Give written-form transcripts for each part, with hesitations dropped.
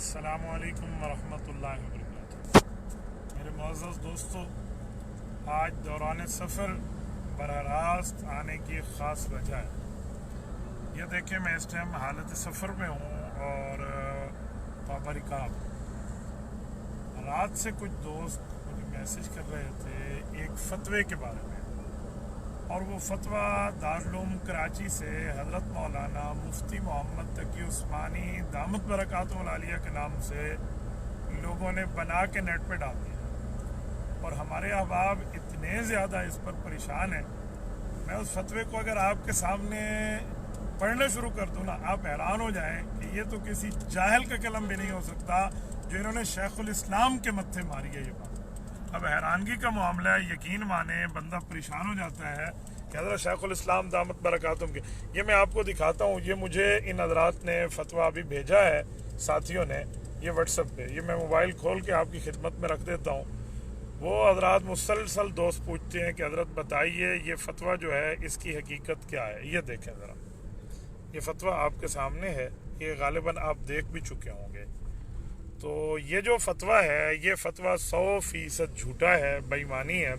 السلام علیکم ورحمۃ اللہ وبرکاتہ۔ میرے معزز دوستو، آج دوران سفر براہ راست آنے کی ایک خاص وجہ ہے۔ یہ دیکھیں، میں اس ٹائم حالت سفر میں ہوں اور پابا رکاب۔ رات سے کچھ دوست مجھے میسج کر رہے تھے ایک فتوے کے بارے میں، اور وہ فتویٰ دارالعلوم کراچی سے حضرت مولانا مفتی محمد تقی عثمانی دامت برکاتہ العالیہ کے نام سے لوگوں نے بنا کے نیٹ پہ ڈال دیا، اور ہمارے احباب اتنے زیادہ اس پر پریشان ہیں۔ میں اس فتوے کو اگر آپ کے سامنے پڑھنا شروع کر دوں نا، آپ حیران ہو جائیں کہ یہ تو کسی جاہل کا قلم بھی نہیں ہو سکتا جو انہوں نے شیخ الاسلام کے متھے ماری ہے یہ بات۔ اب حیرانگی کا معاملہ ہے، یقین مانے بندہ پریشان ہو جاتا ہے کہ حضرت شیخ الاسلام دامت برکاتہم کے، یہ میں آپ کو دکھاتا ہوں، یہ مجھے ان حضرات نے فتویٰ ابھی بھیجا ہے ساتھیوں نے، یہ واٹس ایپ پہ، یہ میں موبائل کھول کے آپ کی خدمت میں رکھ دیتا ہوں۔ وہ حضرات مسلسل دوست پوچھتے ہیں کہ حضرت بتائیے یہ فتویٰ جو ہے اس کی حقیقت کیا ہے۔ یہ دیکھیں ذرا، یہ فتویٰ آپ کے سامنے ہے، یہ غالباً آپ دیکھ بھی چکے ہوں گے۔ تو یہ جو فتویٰ ہے، یہ فتویٰ 100% جھوٹا ہے، بے ایمانی ہے۔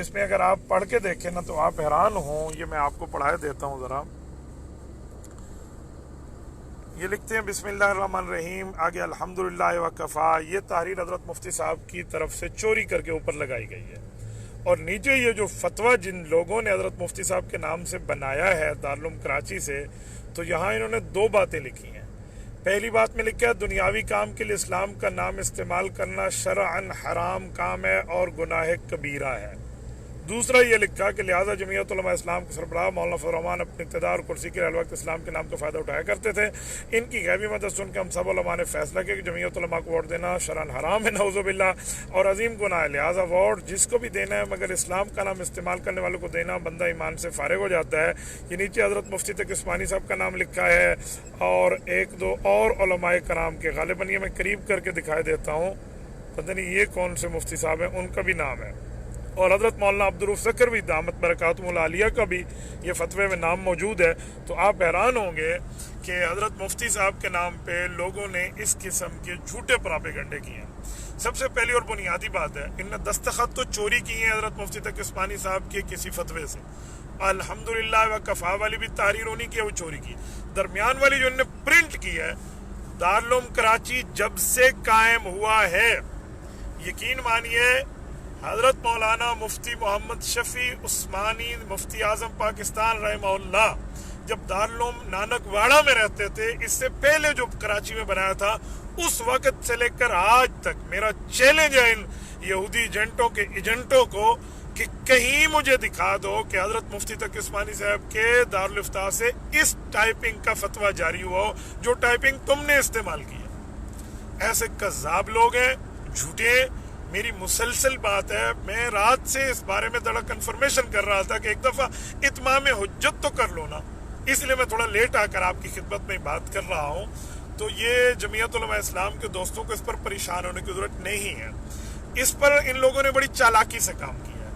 اس میں اگر آپ پڑھ کے دیکھیں نا تو آپ حیران ہوں۔ یہ میں آپ کو پڑھائے دیتا ہوں ذرا۔ یہ لکھتے ہیں بسم اللہ الرحمن الرحیم، آگے الحمدللہ وکفا۔ یہ تحریر حضرت مفتی صاحب کی طرف سے چوری کر کے اوپر لگائی گئی ہے، اور نیچے یہ جو فتویٰ جن لوگوں نے حضرت مفتی صاحب کے نام سے بنایا ہے دارالعلوم کراچی سے، تو یہاں انہوں نے 2 باتیں لکھی ہیں۔ پہلی بات میں لکھا ہے دنیاوی کام کے لیے اسلام کا نام استعمال کرنا شرعاً حرام کام ہے اور گناہ کبیرہ ہے۔ دوسرا یہ لکھا کہ لہٰذا جمعیت علماء اسلام کے سربراہ مولانا فضل الرحمان اپنے اقتدار اور کرسی کے وقت اسلام کے نام کا فائدہ اٹھایا کرتے تھے۔ ان کی غیبی مدد سن کے ہم سب علماء نے فیصلہ کیا کہ جمعیت علماء کو ووٹ دینا شرعاً حرام ہے، نعوذ باللہ، اور عظیم گناہ ہے۔ لہٰذا ووٹ جس کو بھی دینا ہے مگر اسلام کا نام استعمال کرنے والوں کو دینا، بندہ ایمان سے فارغ ہو جاتا ہے۔ یہ نیچے حضرت مفتی تقی عثمانی صاحب کا نام لکھا ہے اور 1-2 اور علماء کرام کے، غالباً یہ میں قریب کر کے دکھائی دیتا ہوں، پتہ نہیں یہ کون سے مفتی صاحب ہیں، ان کا بھی نام ہے، اور حضرت مولانا عبدالرؤف زکروی دامت برکاتہم العالیہ کا بھی یہ فتوے میں نام موجود ہے۔ تو آپ حیران ہوں گے کہ حضرت مفتی صاحب کے نام پہ لوگوں نے اس قسم کے جھوٹے پراپیگنڈے کیے ہیں۔ سب سے پہلی اور بنیادی بات ہے، ان نے دستخط تو چوری کیے ہیں حضرت مفتی تقی عثمانی صاحب کے کسی فتوے سے۔ الحمدللہ وکفا والی بھی تحریر ہونی کی ہے، وہ چوری کی۔ درمیان والی جو انہوں نے پرنٹ کی ہے، دارالعلوم کراچی جب سے قائم ہوا ہے، یقین مانیے حضرت مولانا مفتی محمد شفیع عثمانی مفتی اعظم پاکستان رحمہ اللہ جب دارالعلوم نانک واڑہ میں رہتے تھے، اس سے پہلے جو کراچی میں بنایا تھا، اس وقت سے لے کر آج تک میرا چیلنج ہے ان یہودی ایجنٹوں کو کہ کہیں مجھے دکھا دو کہ حضرت مفتی تقی عثمانی صاحب کے دارالفتاح سے اس ٹائپنگ کا فتویٰ جاری ہوا ہو جو ٹائپنگ تم نے استعمال کی ہے۔ ایسے کذاب لوگ ہیں، جھوٹے ہیں۔ میری مسلسل بات ہے، میں رات سے اس بارے میں تھوڑا کنفرمیشن کر رہا تھا کہ ایک دفعہ اتمام حجت تو کر لو نا، اس لیے میں تھوڑا لیٹ آ کر آپ کی خدمت میں بات کر رہا ہوں۔ تو یہ جمعیت علماء اسلام کے دوستوں کو اس پر پریشان ہونے کی ضرورت نہیں ہے۔ اس پر ان لوگوں نے بڑی چالاکی سے کام کیا ہے۔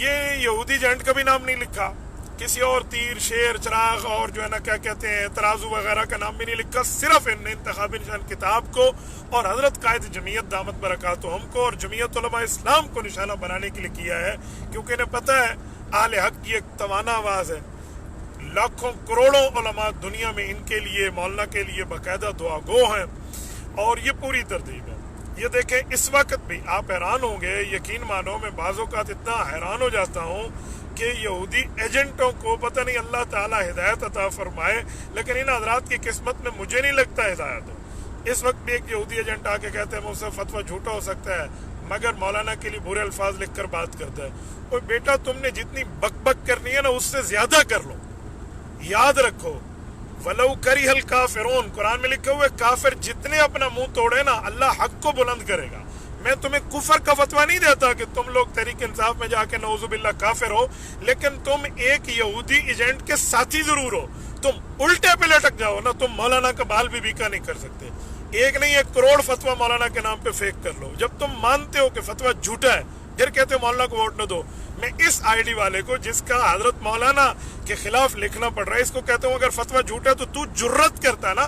یہ یہودی ایجنٹ کا بھی نام نہیں لکھا، کسی اور تیر، شیر، چراغ اور جو ہے نا کیا کہتے ہیں ترازو وغیرہ کا نام بھی نہیں لکھا، صرف ان نے انتخابی نشان کتاب کو اور حضرت قائد جمعیت دامت برکاتہم کو اور جمعیت علماء اسلام کو نشانہ بنانے کے لیے کیا ہے، کیونکہ انہیں پتہ ہے اہل حق کی ایک توانا آواز ہے، لاکھوں کروڑوں علماء دنیا میں ان کے لیے، مولانا کے لیے باقاعدہ دعا گو ہیں، اور یہ پوری ترتیب ہے۔ یہ دیکھیں، اس وقت بھی آپ حیران ہوں گے، یقین مانو میں بعض اوقات اتنا حیران ہو جاتا ہوں کہ یہودی ایجنٹوں کو پتہ نہیں اللہ تعالیٰ ہدایت عطا فرمائے، لیکن ان حضرات کی قسمت میں مجھے نہیں لگتا ہدایت ہو۔ اس وقت بھی ایک یہودی ایجنٹ آ کے کہتے ہیں مجھ سے فتویٰ جھوٹا ہو سکتا ہے، مگر مولانا کے لیے برے الفاظ لکھ کر بات کرتا ہے۔ اوہ بیٹا، تم نے جتنی بک بک کرنی ہے نا اس سے زیادہ کر لو۔ یاد رکھو، وَلَوْ كَرِهَ الْكَافِرُونَ، قرآن میں لکھا ہوئے کافر جتنے اپنا منہ توڑے نا، اللہ حق کو بلند کرے گا۔ میں تمہیں کفر کا فتویٰ نہیں دیتا کہ تم لوگ تحریک انصاف میں جا کے نعوذ باللہ کافر ہو، لیکن تم ایک یہودی ایجنٹ کے ساتھی ضرور ہو۔ تم الٹے پہ لٹک جاؤ نا، تم مولانا کا بال بھی بیکا نہیں کر سکتے۔ ایک نہیں، 1 کروڑ فتویٰ مولانا کے نام پہ فیک کر لو۔ جب تم مانتے ہو کہ فتویٰ جھوٹا ہے، پھر کہتے ہو مولانا کو ووٹ نہ دو۔ میں اس آئی ڈی والے کو جس کا حضرت مولانا کے خلاف لکھنا پڑ رہا ہے، اس کو کہتا ہوں اگر فتویٰ جھوٹا ہے تو جرت کرتا ہے نا،